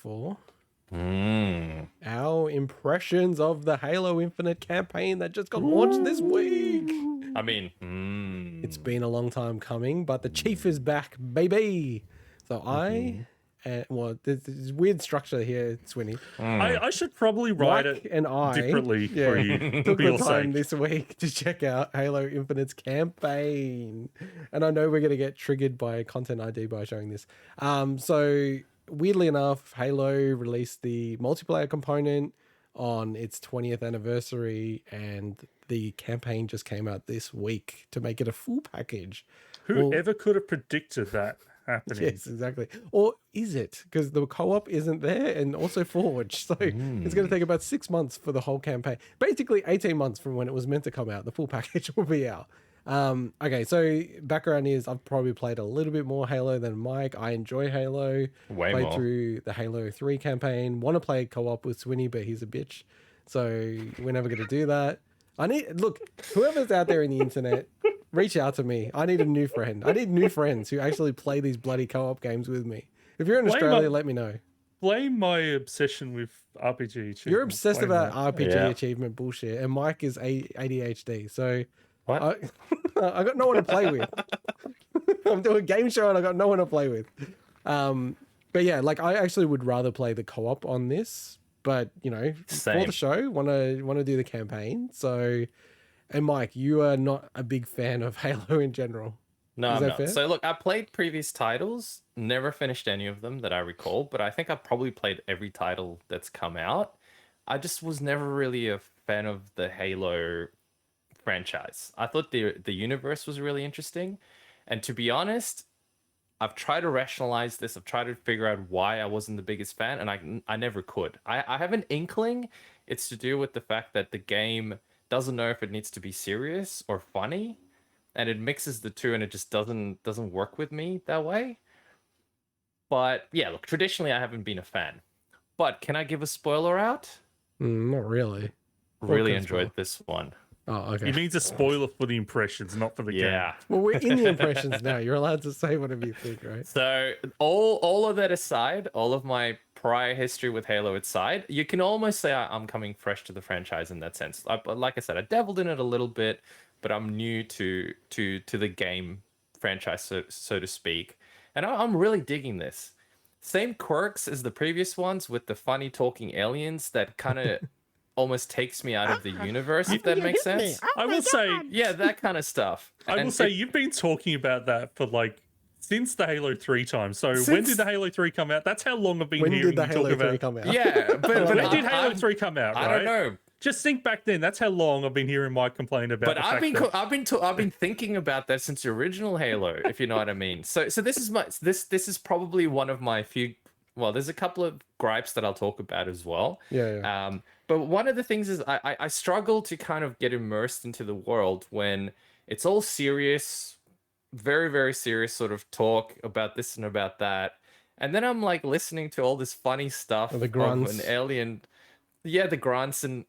for Mm. our impressions of the Halo Infinite campaign that just got launched this week. I mean, It's been a long time coming, but the chief is back, baby. So there's weird structure here, Swinny. I should probably write Mike it and I differently for you. took For the your time sake. this week to check out Halo Infinite's campaign. And I know we're going to get triggered by content ID by showing this. So weirdly enough, Halo released the multiplayer component on its 20th anniversary, and the campaign just came out this week to make it a full package. Whoever could have predicted that happening? Yes, exactly. Or is it? Because the co-op isn't there, and also Forge. So it's going to take about 6 months for the whole campaign. Basically 18 months from when it was meant to come out. The full package will be out. Okay, so background is I've probably played a little bit more Halo than Mike. I enjoy Halo. Way Played more. through the Halo 3 campaign. Want to play co-op with Swinny, but he's a bitch. So we're never going to do that. Look, whoever's out there in the internet, reach out to me. I need a new friend. I need new friends who actually play these bloody co-op games with me. If you're in Australia, let me know. Blame my obsession with RPG achievements. You're obsessed Blame about that. RPG Yeah. achievement bullshit, and Mike is ADHD. So What? I got no one to play with. I'm doing a game show and I got no one to play with. But yeah, like I actually would rather play the co-op on this. But for the Same. show, want to do the campaign. So, and Mike, you are not a big fan of Halo in general. No, Is I'm that not. fair? So look, I played previous titles, never finished any of them that I recall, but I think I probably played every title that's come out. I just was never really a fan of the Halo franchise. I thought the universe was really interesting, and to be honest, I've tried to rationalize this. I've tried to figure out why I wasn't the biggest fan, and I never could. I have an inkling it's to do with the fact that the game doesn't know if it needs to be serious or funny, and it mixes the two, and it just doesn't work with me that way. But yeah, look, traditionally I haven't been a fan. But can I give a spoiler out? Not really. Really kind of enjoyed this one. Oh, okay. He needs a spoiler for the impressions, not for the Yeah. Well, we're in the impressions now. You're allowed to say whatever you think, right? So all of that aside, all of my prior history with Halo aside, you can almost say I'm coming fresh to the franchise in that sense. Like I said, I dabbled in it a little bit, but I'm new to the game franchise, so to speak, and I'm really digging this. Same quirks as the previous ones with the funny talking aliens that kind of almost takes me out of the universe, if that makes sense. I will say, Yeah, that kind of stuff. I will And say, it- you've been talking about that for since the Halo 3 time. So when Since- did the Halo 3 come out? That's how long I've been When hearing did the you talk Halo 3 about. come out? yeah, but When I- did Halo I'm- 3 come out? I right? don't know. Just think back then. That's how long I've been hearing Mike complain about. But the I've fact been that- I've been thinking about that since the original Halo, if you know what I mean. So this is this is probably one of my few. Well, there's a couple of gripes that I'll talk about as well. Yeah. But one of the things is I struggle to kind of get immersed into the world when it's all serious, very very serious sort of talk about this and about that, and then I'm like listening to all this funny stuff The of grunts. an alien. Yeah, the grunts and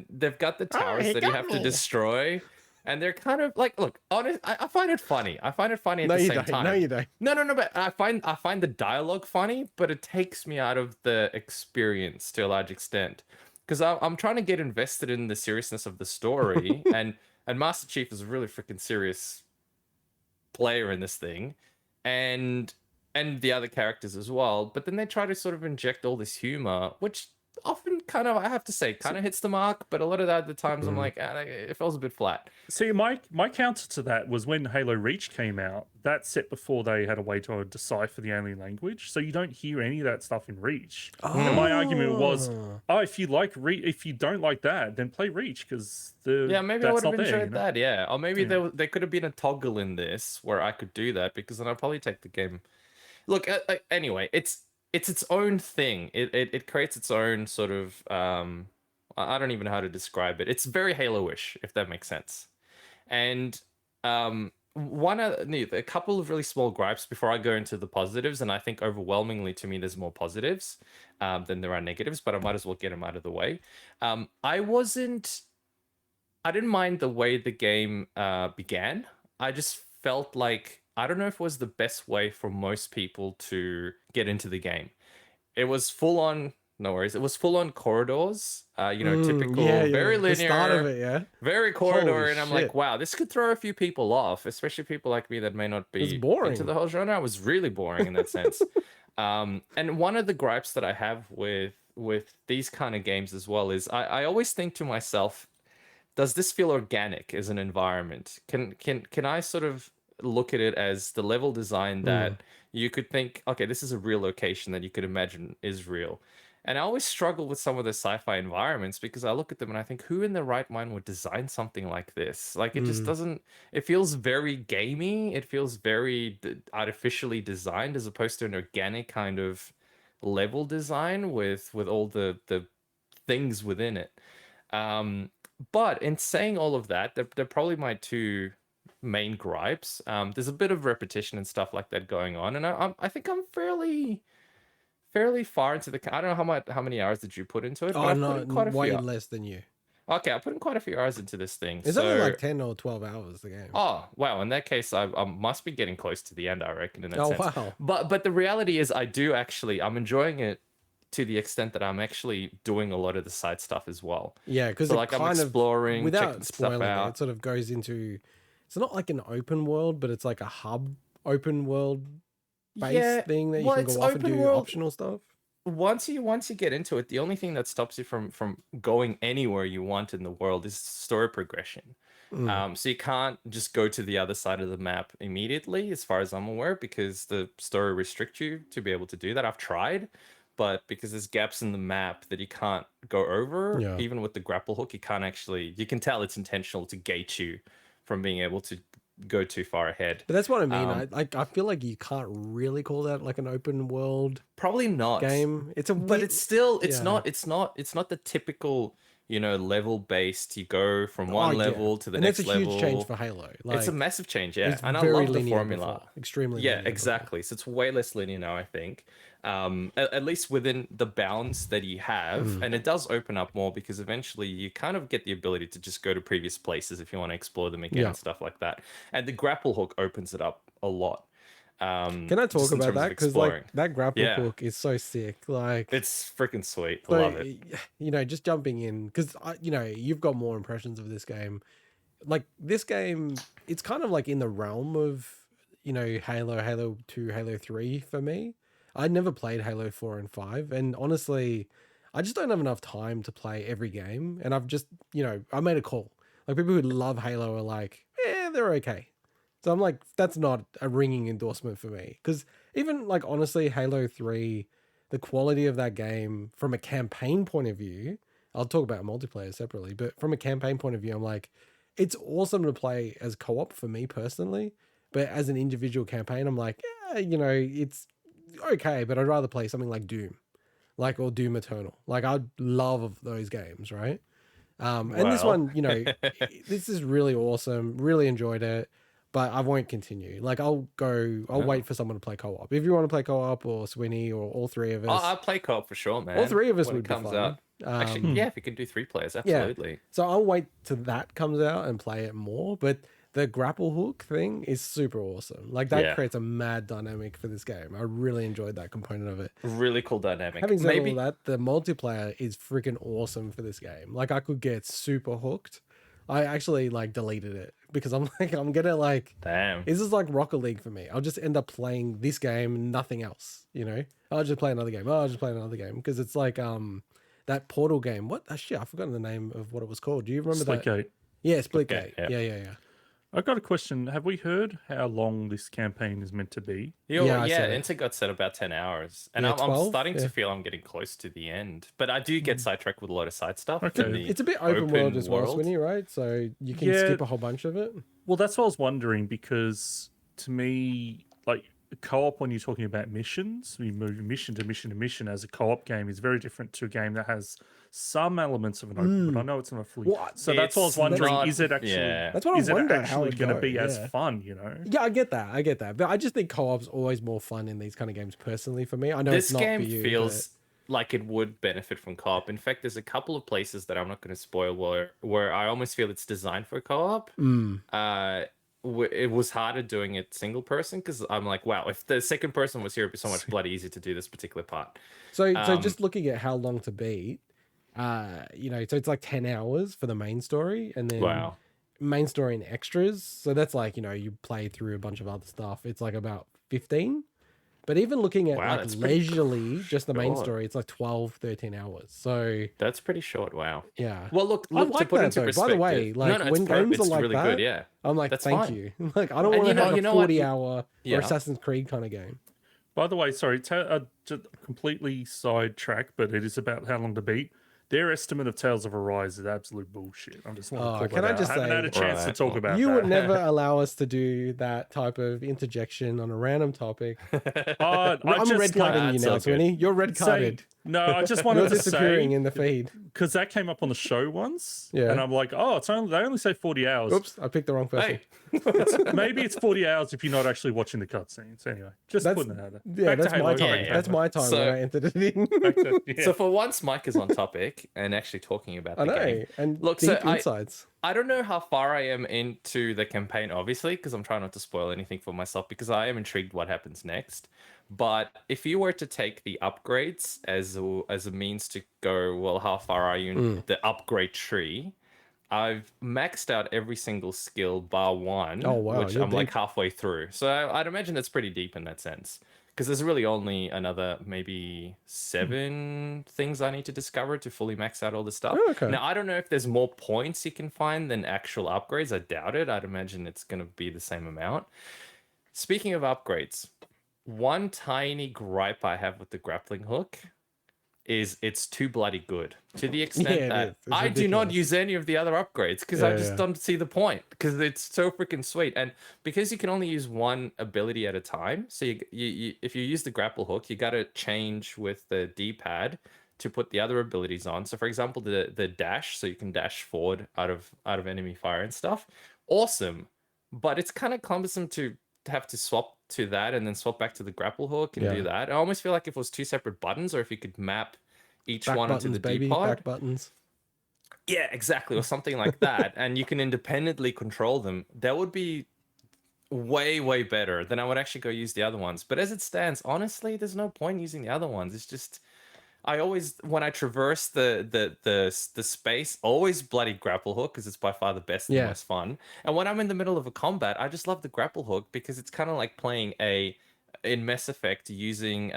they've got the towers he that you got have to me. destroy, and they're kind of like, look, honest, I find it funny. I find it funny at No, the you same don't. time. No, you don't. No. But I find the dialogue funny, but it takes me out of the experience to a large extent because I'm trying to get invested in the seriousness of the story, and Master Chief is a really freaking serious player in this thing, and the other characters as well. But then they try to sort of inject all this humor, which often kind of, I have to say, kind of hits the mark. But a lot of the other times, I'm like, it feels a bit flat. See, my counter to that was when Halo Reach came out. That's set before they had a way to decipher the alien language, so you don't hear any of that stuff in Reach. And my argument was, if you don't like that, then play Reach because Yeah, maybe I that's would have not there, enjoyed you know? that. Yeah, or maybe Yeah. there could have been a toggle in this where I could do that because then I'd probably take the game. Look, anyway, it's its own thing. It creates its own sort of I don't even know how to describe it. It's very Halo-ish, if that makes sense. And a couple of really small gripes before I go into the positives, and I think overwhelmingly to me there's more positives than there are negatives, but I might as well get them out of the way. I didn't mind the way the game began. I just felt like, I don't know if it was the best way for most people to get into the game. It was full on. No worries. It was full on corridors. Typical, Yeah, very the start of linear, it, yeah. very Holy corridor, and I'm like, shit. wow, this could throw a few people off, especially people like me that may not It's be into boring. the whole genre. It was really boring in that sense. And one of the gripes that I have with these kind of games as well is I always think to myself, does this feel organic as an environment? Can I sort of look at it as the level design Mm. that you could think, okay, this is a real location that you could imagine is real. And I always struggle with some of the sci-fi environments because I look at them and I think, who in their right mind would design something like this? Like, it just Mm. doesn't. It feels very gamey. It feels very artificially designed as opposed to an organic kind of level design with all the things within it. Um, but in saying all of that, they're probably my two main gripes. There's a bit of repetition and stuff like that going on, and I think I'm fairly far into the. I don't know how many hours did you put into it, but Oh I've put no, in quite a way few. less than you. Okay, I put in quite a few hours into this thing. It's only So, like 10 or 12 hours the game. oh wow, in that case, I must be getting close to the end, I reckon, in that Oh sense. wow. But the reality is, I'm enjoying it to the extent that I'm actually doing a lot of the side stuff as well. Yeah, because So it like I'm kind of, exploring, checking without stuff spoiling it, out. it sort of goes into, it's not like an open world, but it's like a hub open world based Yeah, thing that you well, can it's go off and open do world. optional stuff. Once you get into it, the only thing that stops you from going anywhere you want in the world is story progression. Mm. So you can't just go to the other side of the map immediately, as far as I'm aware, because the story restricts you to be able to do that. I've tried, but because there's gaps in the map that you can't go over, Yeah. even with the grapple hook, you can't actually. You can tell it's intentional to gate you from being able to go too far ahead. But that's what I mean. Um, I feel like you can't really call that like an open world Probably not. game. It's a But weird, it's still yeah. it's not the typical, level based. You go from Oh one yeah, level to the and that's a next huge change level. for Halo. It's a Like massive change, yeah. it's And I very love the linear formula. before, extremely Yeah, linear before. exactly. So it's way less linear now, I think. At least within the bounds that you have, Mm. and it does open up more because eventually you kind of get the ability to just go to previous places if you want to explore them again Yeah. and stuff like that. And the grapple hook opens it up a lot. Can I talk Just in about terms that? of Because like exploring. that grapple Yeah, hook is so sick. Like, it's freaking sweet. I so love it. just jumping in because you've got more impressions of this game. Like this game, it's kind of like in the realm of Halo, Halo 2, Halo 3 for me. I never played Halo 4 and 5, and honestly, I just don't have enough time to play every game. And I've just I made a call. Like people who love Halo are like, they're okay. So I'm like, that's not a ringing endorsement for me. Because even like honestly, Halo 3, the quality of that game from a campaign point of view, I'll talk about multiplayer separately, but from a campaign point of view, I'm like, it's awesome to play as co-op for me personally. But as an individual campaign, I'm like, it's okay, but I'd rather play something like Doom, like or Doom Eternal. Like I'd love those games, right? And this Well, one, this is really awesome. Really enjoyed it, but I won't continue. Like I'll no. wait for someone to play co-op. If you want to play co-op or Swinny or all three of us, I'll play co-op for sure, all man. three of us When it would be comes fun. out. Actually, yeah, if you can do 3 players, Yeah. absolutely. So I'll wait till that comes out and play it more. But the grapple hook thing is super awesome. Like that Yeah, creates a mad dynamic for this game. I really enjoyed that component of it. really cool dynamic. Having said all Maybe that, the multiplayer is freaking awesome for this game. Like I could get super hooked. I actually like deleted it because I'm like, I'm gonna like, damn. this is like Rocket League for me. I'll just end up playing this game, nothing else. I'll just play another game. Oh, I'll just play another game because it's like that Portal game. What? Shit, I've forgotten the name of what it was called. Do you remember that? Splitgate. Yeah, Okay, Splitgate. yeah. Yeah. I've got a question. Have we heard how long this campaign is meant to be? Yeah, I said it. Integot said about 10 hours. And Yeah, I'm 12? starting Yeah. to feel I'm getting close to the end. But I do get sidetracked with a lot of side stuff. Okay. in the It's a bit open world as well, world. Swinny, right? So you can Yeah. skip a whole bunch of it. Well, that's what I was wondering because to me, like co-op, when you're talking about missions, we move mission to mission to mission as a co-op game is very different to a game that has some elements of an open, but I know it's not fully. Well, so that's what I was it's wondering. not- Is it actually? yeah. That's what I Is it wonder how actually it'd going to go, be as yeah. fun? Yeah, I get that. But I just think co-op's always more fun in these kind of games personally for me. I know This it's not game for you. feels like it would benefit from co-op. In fact, there's a couple of places that I'm not going to spoil where I almost feel it's designed for co-op. but, Uh, it was harder doing it single person because I'm like, wow, if the second person was here, it'd be so much bloody easier to do this particular part. So just looking at how long to beat, so it's like 10 hours for the main story, and then Wow. main story and extras. So that's like, you play through a bunch of other stuff. It's like about 15. But even looking at Wow, like that's pretty leisurely, just the main short. story, it's like 12, 13 hours. So That's pretty short. Wow. yeah. Well, look, I to like put that into though. By perspective. the way, like no, when games are it's like really that, good. Yeah, I'm like, that's thank fine. you. Like, I don't And want to have you a know what? 40-hour Yeah. or Assassin's Creed kind of game. By the way, sorry, just completely sidetrack, but it is about how long to beat. Their estimate of Tales of Arise is absolute bullshit. I just want to call Can that I out. just I haven't say- had a chance to Right, talk well, about You that. would never allow us to do that type of interjection on a random topic. I I'm just red carding like you That's now, all good. Twinny. You're red carded. no, I just You're wanted to disappearing say in the feed. because that came up on the show once, Yeah. and I'm like, oh, they only say 40 hours. Oops, I picked the wrong person. Hey, Maybe it's 40 hours if you're not actually watching the cutscenes. Anyway, just That's- putting it out there. Yeah, Back to that's my Halo time. coming yeah. That's back. my time So- when I entered it in. Back to- yeah. So for once, Mike is on topic and actually talking about I the know. game. And Look, deep so insights. I don't know how far I am into the campaign, obviously, because I'm trying not to spoil anything for myself because I am intrigued what happens next. But if you were to take the upgrades as a means to go, well, how far are you in the upgrade tree? I've maxed out every single skill bar one, Oh, wow, which you're I'm like deep. halfway through. So I'd imagine it's pretty deep in that sense. Because there's really only another maybe 7 things I need to discover to fully max out all the stuff. Oh, okay. Now, I don't know if there's more points you can find than actual upgrades. I doubt it. I'd imagine it's going to be the same amount. Speaking of upgrades, one tiny gripe I have with the grappling hook is it's too bloody good to the extent Yeah, it that is. It's I do not ridiculous. use any of the other upgrades because I Yeah, just yeah. don't see the point because it's so freaking sweet and because you can only use one ability at a time. So you if you use the grapple hook, you got to change with the D-pad to put the other abilities on. So for example, the dash, so you can dash forward out of enemy fire and stuff. Awesome, but it's kind of cumbersome to have to swap to that and then swap back to the grapple hook and Yeah. do that. I almost feel like if it was 2 separate buttons or if you could map each Back one onto buttons, the baby. D-pod. Back buttons. Yeah, exactly, or something like that, and you can independently control them. That would be way better than I would actually go use the other ones. But as it stands, honestly, there's no point using the other ones. It's just I always when I traverse the space, always bloody grapple hook because it's by far the best and Yeah. most fun. And when I'm in the middle of a combat, I just love the grapple hook because it's kind of like playing in Mass Effect using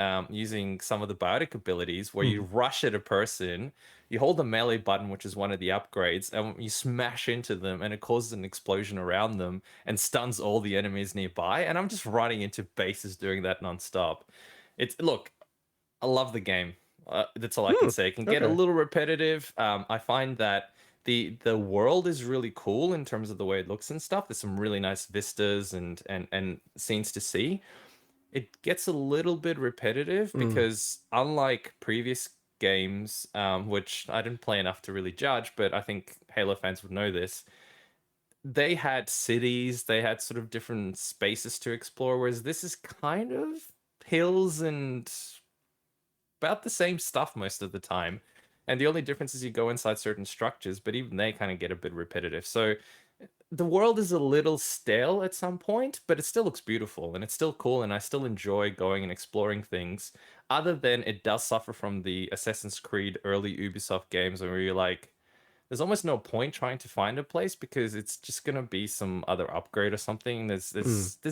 some of the biotic abilities where you rush at a person, you hold the melee button, which is one of the upgrades, and you smash into them, and it causes an explosion around them and stuns all the enemies nearby. And I'm just running into bases doing that nonstop. Look, I love the game. That's all I can say. It can get a okay. little repetitive. I find that the world is really cool in terms of the way it looks and stuff. There's some really nice vistas and scenes to see. It gets a little bit repetitive because unlike previous games, which I didn't play enough to really judge, but I think Halo fans would know this, they had cities, they had sort of different spaces to explore, whereas this is kind of hills and about the same stuff most of the time. And the only difference is you go inside certain structures, but even they kind of get a bit repetitive. So the world is a little stale at some point, but it still looks beautiful and it's still cool. And I still enjoy going and exploring things, other than it does suffer from the Assassin's Creed early Ubisoft games where you're like, there's almost no point trying to find a place because it's just gonna be some other upgrade or something. There's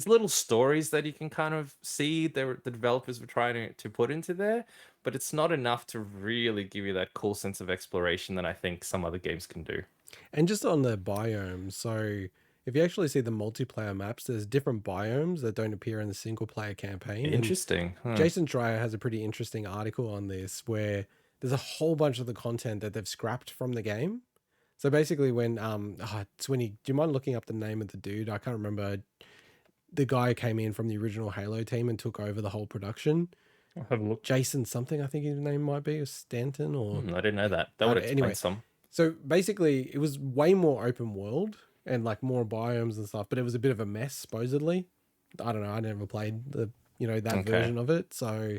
little stories that you can kind of see the developers were trying to put into there, but it's not enough to really give you that cool sense of exploration that I think some other games can do. And just on the biomes, so if you actually see the multiplayer maps, there's different biomes that don't appear in the single player campaign. And Interesting. Huh. Jason Schreier has a pretty interesting article on this where there's a whole bunch of the content that they've scrapped from the game. So basically when Swinny, do you mind looking up the name of the dude? I can't remember. The guy who came in from the original Halo team and took over the whole production. I'll have a look. Jason something, I think his name might be, or Stanton or I didn't know that. That would explain anyway. some. So basically it was way more open world and like more biomes and stuff, but it was a bit of a mess supposedly. I don't know, I never played that Okay. version of it. So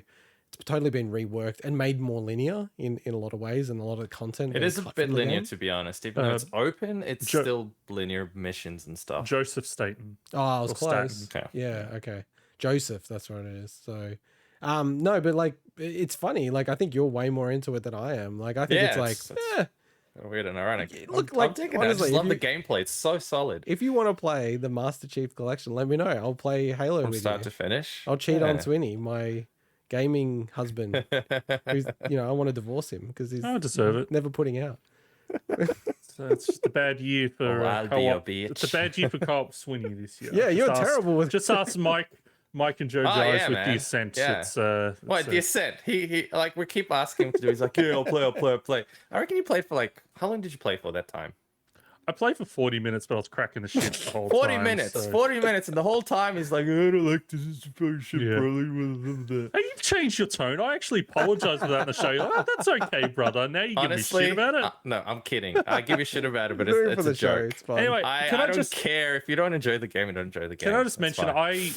it's totally been reworked and made more linear in a lot of ways, and a lot of the content. It being is a cut bit from the linear, game. to be honest. Even though it's open, it's still linear missions and stuff. Joseph Staten. Oh, I was Or close. Staten. Okay. Yeah, okay. Joseph, that's what it is. So, no, but like, it's funny. Like, I think you're way more into it than I am. Like, I think it's like, weird and ironic. Look, I'm like, digging it. I honestly, just if love the you- gameplay. It's so solid. if you want to play the Master Chief Collection, let me know. I'll play Halo From with start you. to finish. I'll cheat on Swinny, my gaming husband. Who's, I want to divorce him because he's I deserve it. never putting out. So it's just a bad year for I'll be your co-op. bitch. It's a bad year for co-op Swinny this year. Yeah, Just you're ask- terrible with. Just ask Mike and Joe Oh, Giles yeah, with man. the Ascent. Yeah. It's What, the Ascent? He like, we keep asking him to do. He's like, yeah, I'll play. I reckon he played for like, how long did you play for that time? I played for 40 minutes, but I was cracking the shit the whole 40 time. minutes. so- 40 minutes, and the whole time he's like, I don't like this. It's very shit, Yeah. probably. Hey, you've changed your tone. I actually apologized for that in the show. Oh, that's okay, brother. Now you give Honestly, me shit about it. no, I'm kidding. I give you shit about it, but Doing it it's for a the show. joke. It's fun. Anyway, I can I don't just care if you don't enjoy the game. You don't enjoy the game. Can I just That's mention fine.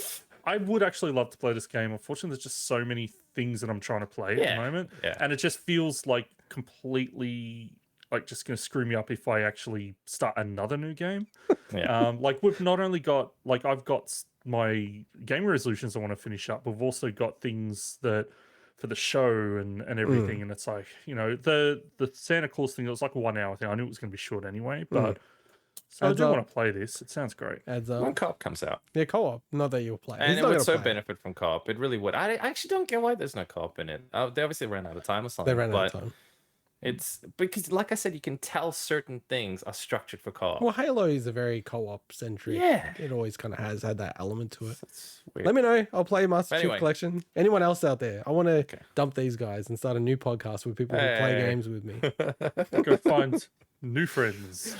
I would actually love to play this game. Unfortunately, there's just so many things that I'm trying to play at Yeah, the moment, yeah. and it just feels like completely like just going to screw me up if I actually start another new game. Yeah. Like we've not only got like I've got my game resolutions I want to finish up, but we've also got things that for the show and everything. And it's like, the Santa Claus thing, it was like a 1 hour thing. I knew it was going to be short anyway, but so Adds I do up. want to play this. It sounds great. Adds When up. co-op comes out. Yeah, co-op. Not that you'll play. And He's it not would gonna so play it. benefit from co-op. It really would. I actually don't get why there's no co-op in it. They obviously ran out of time or something. They ran out of but time. It's because, like I said, you can tell certain things are structured for co-op. Well, Halo is a very co-op centric. Yeah. It always kind of has had that element to it. That's weird. Let me know. I'll play Master Chief Anyway. Collection. Anyone else out there? I want to dump these guys and start a new podcast with people who play Hey. games with me. Go find new friends.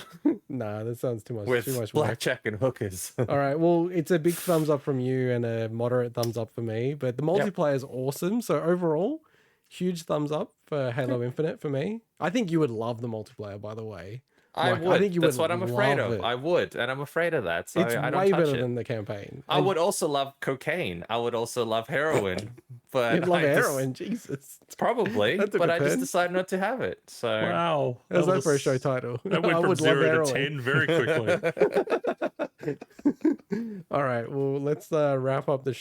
Nah, that sounds too much. With Too much work. blackjack and hookers. All right. Well, it's a big thumbs up from you and a moderate thumbs up for me. But the multiplayer is awesome. So overall, huge thumbs up for Halo Infinite for me. I think you would love the multiplayer, by the way. I Like, would. think you That's would what I'm afraid love of. it. I would, and I'm afraid of that. So It's I don't way touch better it. than the campaign. I And would also love cocaine. I would also love heroin. But you'd love I just- heroin, Jesus. probably. That took But a I just turn. decided not to have it. So Wow. How's that was- for a show title? That went I from would love 0 to heroin. 10 very quickly. All right. Well, let's wrap up the